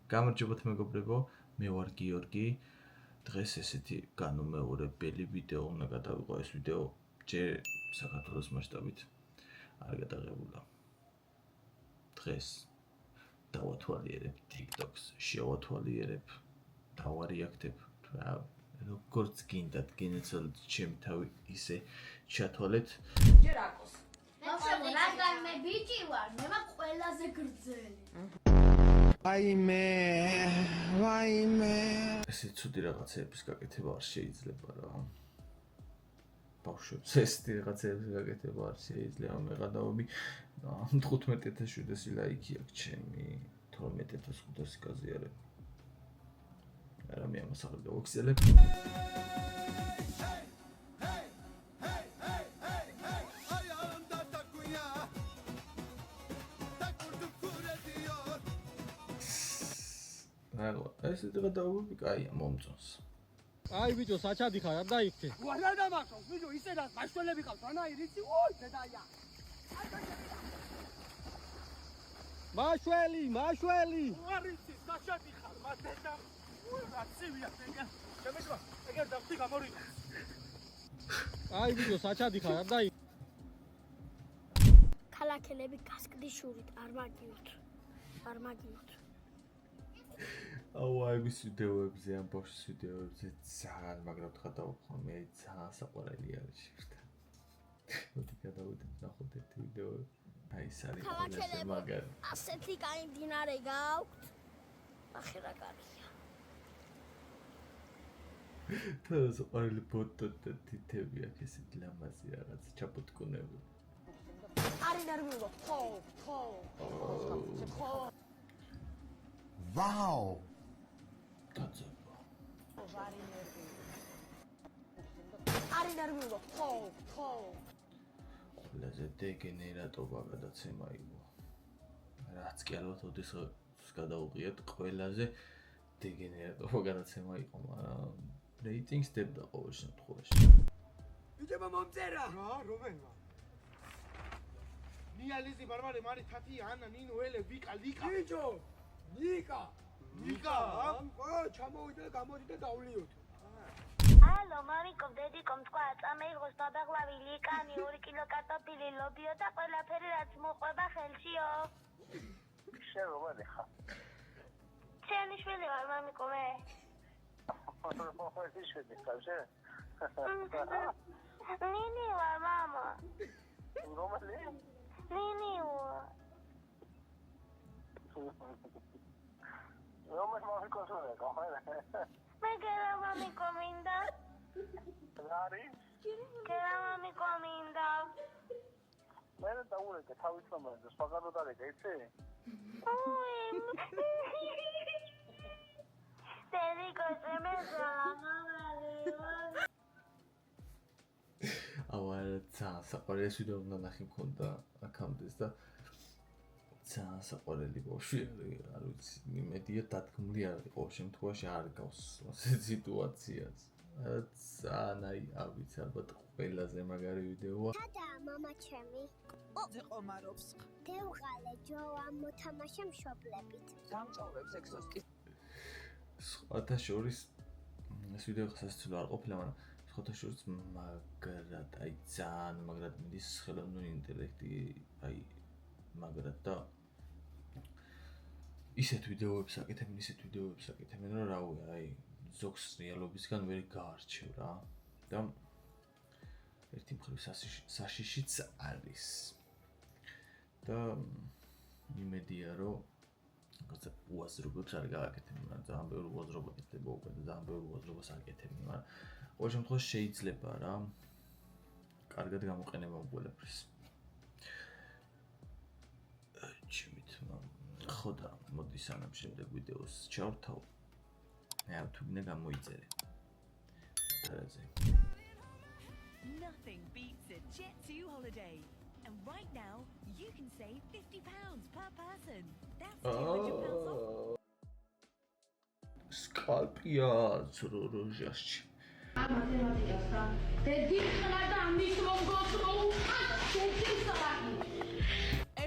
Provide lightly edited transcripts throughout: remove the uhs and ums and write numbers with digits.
გამარჯობათ მეგობრებო, მე ვარ გიორგი. დღეს ესეთი განუმეორებელი ვიდეო უნდა გადავიღო. ეს ვიდეო ჯერ საქართველოს მასშტაბით არ გადაღებულა. დღეს დავათვალიერებ TikTok-ს, შევათვალიერებ, დავარეაქტებ, როგორც გინდათ, გინეცალეთ ჩემი თავი ისე ჩათვალეთ. ჯერ აკოს. რადგან მე ბიჭი ვარ, მე ვარ ყველაზე გრძელი. ვაიმე. ესე ცუდი რაღაცების გაკეთება არ შეიძლება რა. ბავშვებს ესეთი რაღაცების გაკეთება არ შეიძლება. მე გადავობი 15000 ლაიქი აქვს ჩემი 12500 გაზიარებ. არა მე ამას არ გავაგზელებ. ეს ეგრე დავუვი, კაია, მომწონს. აი ბიჭო, საჩადი ხარ, არ დაიქცე. ვარ დამახსოვს, ბიჭო, ისე რა, მაშველები ყავს, ანაი რიცი, ოი, დედაია. მაშველი. ვარ იცი, საჩადი ხარ, მათედა. ოი, რა ცივია, ეგა. შემეშვა, ეგა დავთი გამორიყო. აი ბიჭო, საჩადი ხარ, არ დაიქცე. ქალაქელები გასკდის შურით, არ მაგინოთ. აუ აი ეს ვიდეოებზე, ამ ბავშვის ვიდეოებზე ძალიან მაგრამ თხა დავხო, მე ძალიან საყვარელი არის შევდა. მოდი გადავიდეთ ნახოთ ერთ ვიდეო. აი ეს არის ყველაზე მაგარი. ასეთი კაი მდინარე გაქვთ. ახლა რა კარგია. თავს საყვარელი ფოტო და თითები აქვს ესეთი ლამაზი რაღაც ჩაპუტკუნები. არი ნერვიულო, ხო. ვაუ. დაძაბა. არი ნერვიულო, ხო. ყველაზე დეგენერატობა გადაცემა იყო. რაც კი ალბათ ოდეს გადაუღიათ, ყველაზე დეგენერატობა გადაცემა იყო, მაგრამ რეიტინგს დებდა ყოველ შემთხვევაში. ბიჭებო მომწერა. რა, რომელმა? ნიალიზი ბარბარე მარი თათი ანა ნინო ელე ვიკა ლიკა. ბიჭო, ლიკა. ჩამოვიდა და გამოდიდა დავლიოთ. ალო, მამიკო, დედიკო, თქვა, წამეიღოს დაბაღლავი, ლიკანი, 2 კილო კარტოფილი, ლობიო და ყველაფერი რაც მოყვება ხელშიო. შენ რომელი ხარ? შენი შვილი ვარ, მამიკო, მე. რომელი შვილი ხარ შენ? ნინი ვარ, მამა. რომელი? ნინი ვარ. რომელი მამიკო შენ ხარ? მე გერა მამიკო მინდა. რარი? გერა მამიკო მინდა. მე დაურეკე თავის მომენტს, სხვაგანო დარეკე, იცი? ოი. დედიკო, შემეძალა. აუ ძალიან საყვარელი ეს ვიდეო უნდა ნახი მქონდა აქამდეც და ძალიან საყვარელი ბავშვი არ ვიცი, იმედია დადგმული არ იყო, შემთხვევაში არ გავს ასეთ სიტუაციას. ძალიან არ ვიცი, ალბათ ყველაზე მაგარი ვიდეოა. და მამა ჩემი ზეყომარობს დევღალე ჯოა მოთამაშე მშობლებით გამჭოვრებს ექსოსკის სხვათა შორის ეს ვიდეო სასაცილო არ ყოფილა, მაგრამ სხვათა შორის მაგრად, აი ძალიან მაგრად მიდის ხელოვნური ინტელექტი, აი მაგრად და ისეთ ვიდეოებს აკეთებენ, რომ რავი, აი ზოგს რეალობისგან ვერ გაარჩევ რა. და ერთი მხრივ საშიშიც არის. და იმედია, რომ რაღაცა უაზრობებს არ გააკეთებენ, მაგრამ ძალიან ბევრი უაზრობა იქნება უკვე და ძალიან ბევრი უაზრობას აკეთებენ, მაგრამ ყოველ შემთხვევაში შეიძლება რა კარგად გამოყენება ყველაფრის. ჩემით ხო და მოდი სანამ შემდეგ ვიდეოს ჩავრთავ. მე თუ გინდა გამოიწერე. ტრაზე. Nothing beats a Jet2 holiday. And right now, you can save £50 per person. That's £200 off. Skalpia zrorożaści.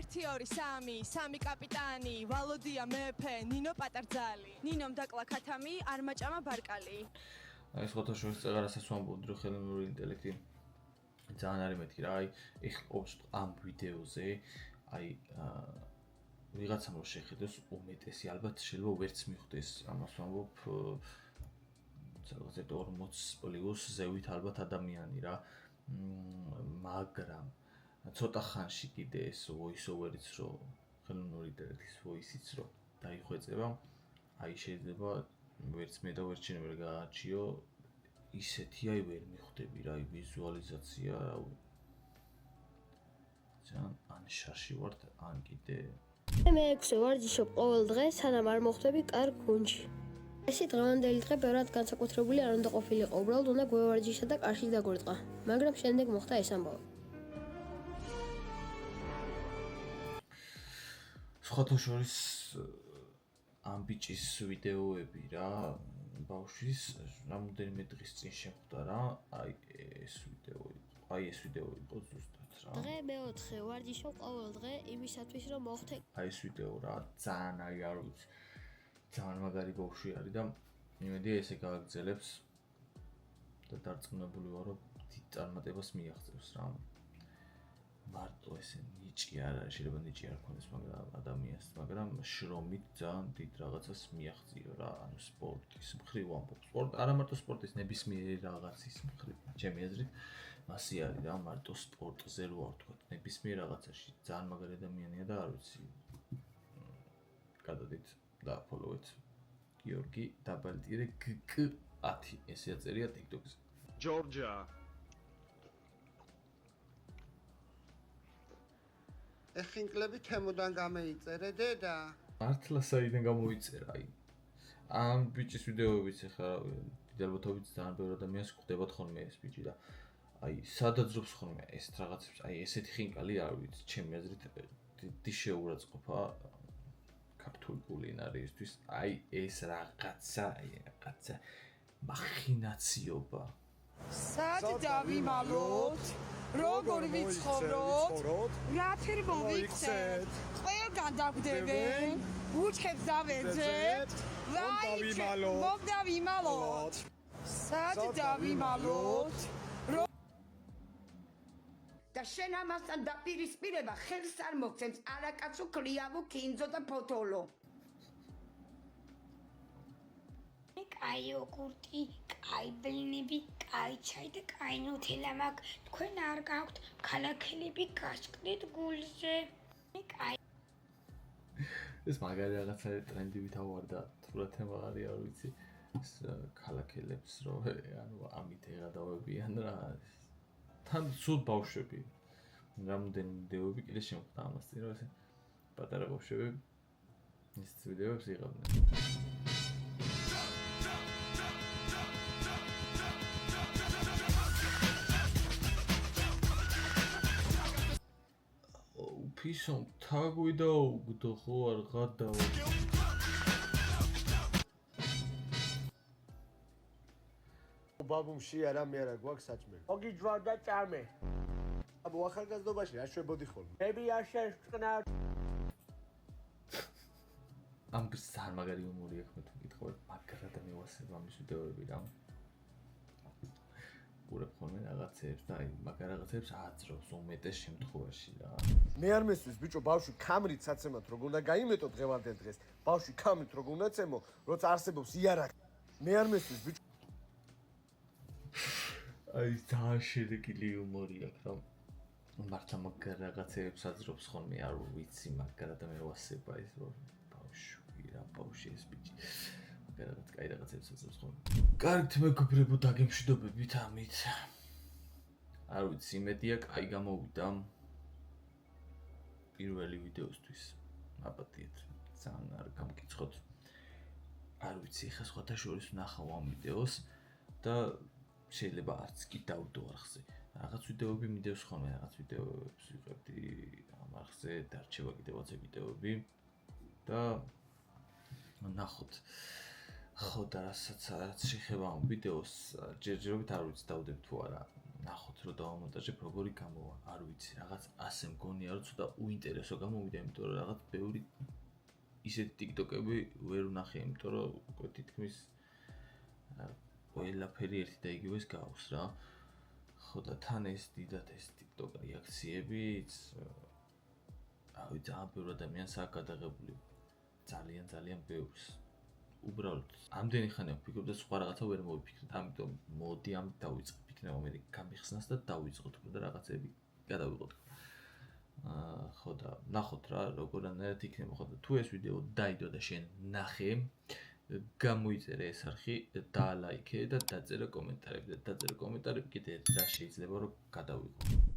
1 2 3 3 კაპიტანი ვალოდია მეფე ნინო პატარძალი ნინომ დაკლა ქათამი არ მაჭამა ბარკალი აი სხვათა შორის წეღარასაც ვამბობთ რომ ხელოვნური ინტელექტი ძალიან არის მეთქი რა აი ეხლა ყოფს ამ ვიდეოზე აი ვიღაცამ რომ შეხედოს უმეტესი ალბათ შეიძლება ვერც მიხვდეს ამას ვამბობ რაღაცა 40+ ზევით ალბათ ადამიანი რა მაგრამ ცოტა ხანში კიდე ეს voice over-იც რო ხელოვნური ინტელექტის voice-იც რო დაიხვეწება აი შეიძლება ვერც მე და ვერც შენ ვერ გააჩიო ისეთი აი ვერ მიხვდები რა აი ვიზუალიზაცია ძალიან ან შარში ვარ ან კიდე მე 6 ვარჯიშობ ყოველ დღე სანამ არ მოხვდები კარგ გუნდში ესე დღევანდელი დღე ბევრად განსაკუთრებული არ უნდა ყოფილიყო უბრალოდ უნდა გვევარჯიშა და კარში დაგვერწყა მაგრამ შემდეგ მოხდა ეს ამბავი სხვათა შორის ამ ბიჭის ვიდეოები რა ბავშვის რამოდენიმე დღის წინ შეხვდა რა აი ეს ვიდეო იყო ზუსტად რა დღე მე-4 ვარჯიშობ ყოველ დღე იმისათვის რომ მოხვდე აი ეს ვიდეო რა ძალიან აი არ ვიცი ძალიან მაგარი ბავშვი არის და იმედია ესე გააგრძელებს და დარწმუნებული ვარ რომ დიდ წარმატებას მიაღწევს რა მარტო ესე ნიჭი არ არის შეიძლება ნიჭი არ ქონდეს მაგრამ ადამიანს მაგრამ შრომით ძალიან დიდ რაღაცას მიაღწიო რა ანუ სპორტის მხრივ ვამბობ სპორტ არა მარტო სპორტის ნებისმიერი რაღაცის მხრივ ჩემი აზრით მასე არის რა მარტო სპორტზე რო ვთქვა ნებისმიერ რაღაცაში ძალიან მაგარი ადამიანია და არ ვიცი გადადით და ფოლოვეთ გიორგი დაბალტირე GK10 ესე აწერია TikTok-ზე ჯორჯა ეხინკლები თემოდან გამეიწერე დედა მართლა საიდან გამოიწერა აი ამ ბიჭის ვიდეოებიც ახლა დიდალბათობით ძალიან ბევრი ადამიანს გვხვდებათ ხოლმე ეს ბიჭი და აი სადაძრობს ხოლმე ეს რაღაცებს აი ესეთი ხინკალი არ ვიცი ჩემი აზრით დიდი შეურაცხყოფა ქართული კულინარიისთვის აი ეს რაღაცა მახინაციობა სად დავიმალოთ როგორ ვიცხოვროთ რაფერ მოვიქცეთ ყველგან დაგვდევენ ბუჩქებს დავეძებთ დავიმალოთ სად დავიმალოთ და შენ ამასთან დაპირისპირება ხელს არ მოგცემს არაკაცო კლიავო კინძო და ფოთოლო კაი იოგურტი, კაი ბლინები, კაი ჩაი და კაი ნუთელა მაქვს. თქვენ არ გაქვთ ქალაქელები გასკდით გულზე. კაი. ეს მაგარი რაღაცა ტრენდივით ავარდა, თურა თემა არის არ ვიცი. ეს ქალაქელებს რო ანუ ამით ეღადავებიან რა. თან სულ ბავშვები. რამდენი ვიდეოები კიდე შემოხდა ამასთან რა ესე პატარა ბავშვები ის ვიდეოებს იღებდნენ. ფისომ თაგვიდაუგდო ხო არ გადავა ბაბუმში არა მე არა გვაქვს საჭმელი ოგი ჯვარ და ჭამე აბო ახალგაზრდობაში რა შვებოდი ხოლმე ბები არ შეჭკნა ამ ძალიან მაგარი ჰუმორი აქვს მე თუ გითხოვეთ მაგრად მევასება ამის ვიდეოები რა ურებ ხოლმე რაღაცებს და აი მაგარ რაღაცებს აძრობს უმეტეს შემთხვევაში რა მე არ მესვრის ბიჭო ბავშვი კამრით საცემად როგორ უნდა გაიმეტო დღევანდელ დღეს ბავშვი კამრით როგორ უნდა წემო როცა არსებობს იარაღი მე არ მესვრის ბიჭო აი ძალიან შედეგილი ჰუმორი აქვს რა მართლა მაგარ რაღაცებს აძრობს ხოლმე არ ვიცი მაგრად მევასება ეს ბავშვი რა ბავშვი ეს ბიჭი რაღაც კაი რაღაცებს აძრობს ხოლმე კარგით მეგობრებო დაგემშვიდობებით ამით არ ვიცი იმედია კაი გამოვიდა პირველი ვიდეოსთვის აპატიეთ ძალიან არ გამკითხოთ არ ვიცი ხა სხვათა შორის ვნახავ ამ ვიდეოს და შეიძლება არც კი დავდო არხზე რაღაც ვიდეოები მიდევს ხოლმე რაღაც ვიდეოებს ვიყებდი ამ არხზე დარჩება კიდევაც ვიდეოები და ნახოთ ხო და რასაც შეეხება ამ ვიდეოს ჯერჯერობით არ ვიცი დავდებ თუ არა ნახოთ რომ დავამონტაჟებ როგორი გამოვა. არ ვიცი, რაღაც ასე მგონია რომ ცოტა უინტერესო გამოვიდა, იმიტომ რომ რაღაც ბევრი ისეთი TikTok-ები ვერ ვნახე, იმიტომ რომ უკვე თითქმის ყველაფერი ერთი და იგივეს გავს რა. ხო და თან ეს დიდად ეს TikTok რეაქციებიც რავი ძალიან ბევრ ადამიანს აქვს გადაღებული. ძალიან ბევრს. უბრალოდ ამდენი ხანი ვფიქრობ და სხვა რაღაცა ვერ მოვიფიქრეთ, ამიტომ მოდი ამ დავიწყებ, იქნება მე გამიხსნას და დავიწყოთ და რაღაცები გადავიღოთ. ხო და ნახოთ რა როგორანაირად იქნება, ხო და თუ ეს ვიდეო დაიდო და შენ ნახე, გამოიწერე ეს არხი, დაალაიქე და დაწერე კომენტარები და დაწერე კომენტარები კიდე რა შეიძლება რომ გადავიღო.